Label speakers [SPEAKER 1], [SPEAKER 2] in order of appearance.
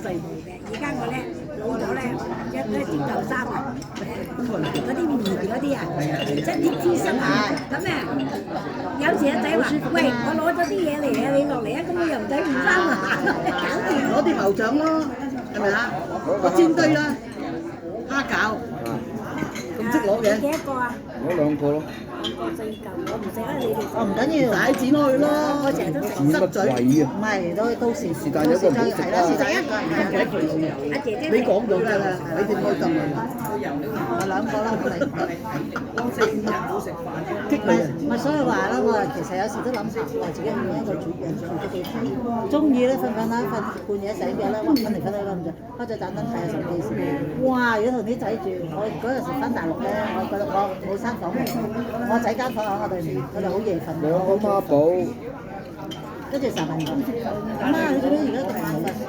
[SPEAKER 1] 歲冇嘅，而家我咧老咗咧，一咧剪頭衫啊，嗰啲棉嗰啲啊，即係啲 T 恤啊，咁啊，有時阿仔話：喂，我攞咗啲嘢嚟啊，你落嚟啊，咁我又唔使換衫啊，搞掂。
[SPEAKER 2] 攞啲牛掌咯，係咪啊？個煎堆啦，蝦餃，咁識攞嘅。
[SPEAKER 1] 幾多個啊？
[SPEAKER 3] 攞2個咯。
[SPEAKER 1] 2個4嚿，我唔食啦，你哋。
[SPEAKER 2] 哦，唔緊要，使剪開咯。
[SPEAKER 1] 我成日都食。
[SPEAKER 2] 塞嘴。
[SPEAKER 3] 啊！
[SPEAKER 2] 唔係，到時
[SPEAKER 3] 是但有一個唔好食
[SPEAKER 2] 係啦，是但一個人係幾多條？
[SPEAKER 1] 阿姐姐，
[SPEAKER 2] 你講咗㗎啦，你點開心啊？我2個啦，咁你。激你啊！咪所以話啦，我話其實有時都諗下，我自己換一個主人住嘅地方，中意咧瞓啦，瞓半夜醒嘅咧，哇瞓嚟瞓去都唔着，開咗盞燈睇下手機先。哇！如果同啲仔住，我嗰陣時翻大陸咧，我覺得我冇生房，我仔間房喺我對面，佢哋好夜瞓。
[SPEAKER 3] 2個孖寶。
[SPEAKER 2] 跟住成日問我：媽，你做咩而家咁晚瞓？